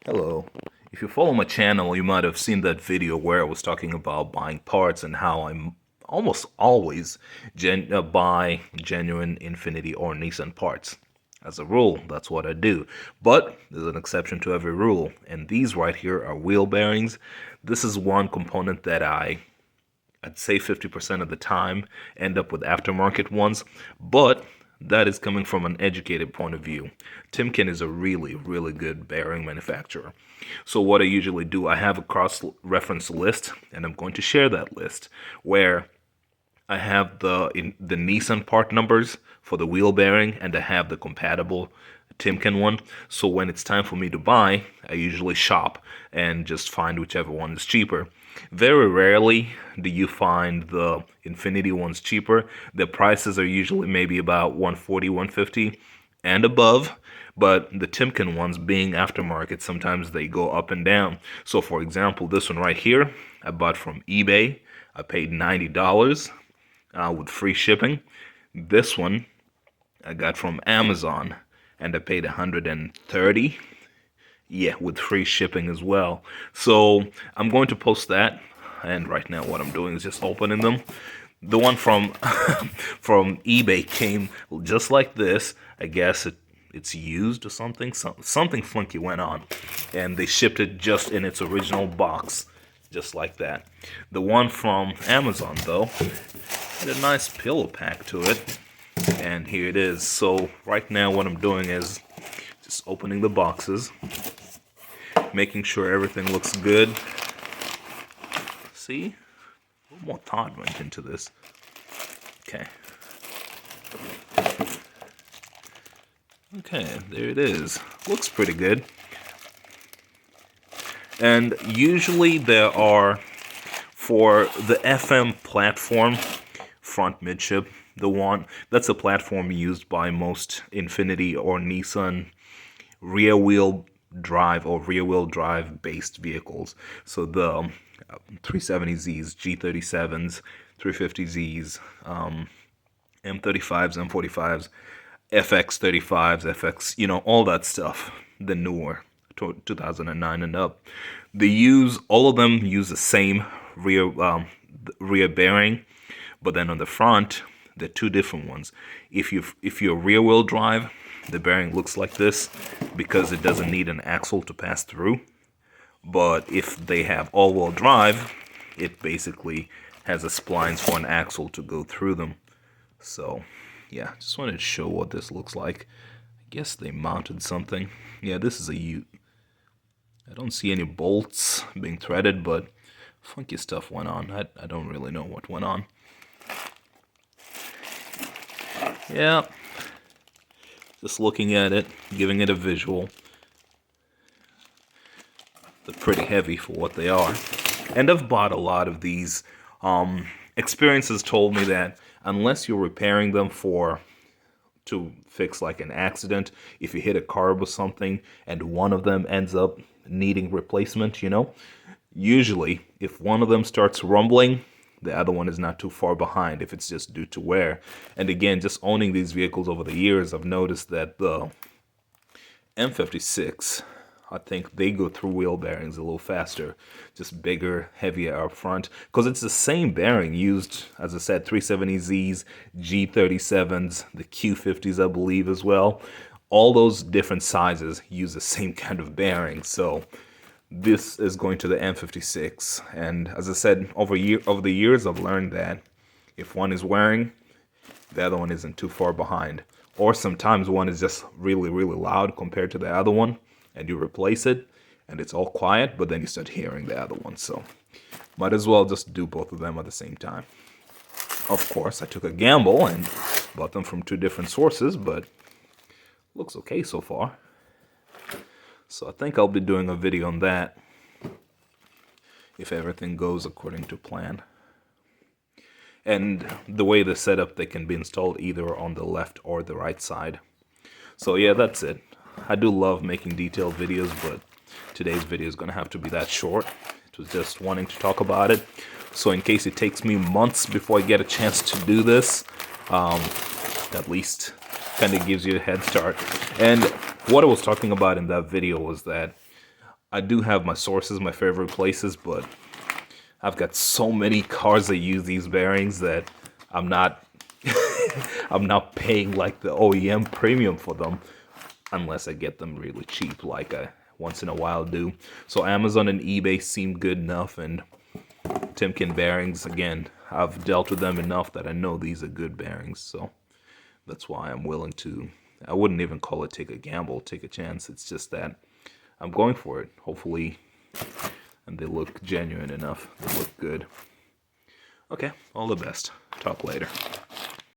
Hello. If you follow my channel, you might have seen that video where I was talking about buying parts and how I'm almost always buy genuine Infiniti or Nissan parts. As a rule, that's what I do. But there's an exception to every rule, and these right here are wheel bearings. This is one component that I'd say 50% of the time end up with aftermarket ones, but that is coming from an educated point of view. Timken is a really, really good bearing manufacturer. So what I usually do, I have a cross-reference list, and I'm going to share that list where I have the Nissan part numbers for the wheel bearing, and I have the compatible Timken one. So when it's time for me to buy, I usually shop and just find whichever one is cheaper. Very rarely do you find the Infiniti ones cheaper. The prices are usually maybe about 140, 150 and above. But the Timken ones being aftermarket, sometimes they go up and down. So for example, this one right here, I bought from eBay. I paid $90 with free shipping. This one I got from Amazon and I paid $130. Yeah, with free shipping as well. So I'm going to post that, and right now what I'm doing is just opening them. The one from from eBay came just like this. I guess it's used or something. Something funky went on, and they shipped it just in its original box, just like that. The one from Amazon though had a nice pillow pack to it, and here it is. So right now what I'm doing is just opening the boxes, making sure everything looks good. See? A little more thought went into this. Okay. Okay, there it is. Looks pretty good. And usually there are, for the FM platform, front midship, the one, that's a platform used by most Infiniti or Nissan rear wheel drive or rear wheel drive based vehicles. So the 370Zs, G37s, 350Zs, M35s, M45s, FX35s, FX, all that stuff, the newer 2009 and up. All of them use the same rear bearing, but then on the front, they're two different ones. If you're rear wheel drive, the bearing looks like this because it doesn't need an axle to pass through. But if they have all-wheel drive, it basically has a splines for an axle to go through them. So, yeah, just wanted to show what this looks like. I guess they mounted something. Yeah, this is a U. I don't see any bolts being threaded, but funky stuff went on. I don't really know what went on. Yeah. Just looking at it, giving it a visual. They're pretty heavy for what they are. And I've bought a lot of these. Experiences told me that unless you're repairing them to fix like an accident, if you hit a curb or something and one of them ends up needing replacement, usually if one of them starts rumbling, the other one is not too far behind if it's just due to wear. And again, just owning these vehicles over the years, I've noticed that the M56, I think they go through wheel bearings a little faster, just bigger, heavier up front, because it's the same bearing used, as I said, 370Zs, G37s, the Q50s, I believe, as well. All those different sizes use the same kind of bearing, so this is going to the M56, and as I said, over the years, I've learned that if one is wearing, the other one isn't too far behind. Or sometimes one is just really, really loud compared to the other one, and you replace it, and it's all quiet, but then you start hearing the other one, so might as well just do both of them at the same time. Of course, I took a gamble and bought them from two different sources, but looks okay so far. So I think I'll be doing a video on that if everything goes according to plan. And the way they're set up, they can be installed either on the left or the right side. So yeah, that's it. I do love making detailed videos, but today's video is going to have to be that short. It was just wanting to talk about it. So in case it takes me months before I get a chance to do this, at least kind of gives you a head start. And what I was talking about in that video was that I do have my sources, my favorite places, but I've got so many cars that use these bearings that I'm not I'm not paying like the OEM premium for them unless I get them really cheap like I once in a while do. So Amazon and eBay seem good enough, and Timken bearings, again, I've dealt with them enough that I know these are good bearings, so that's why I'm willing to, I wouldn't even call it take a gamble, take a chance. It's just that I'm going for it, hopefully, and they look genuine enough. They look good. Okay, all the best. Talk later.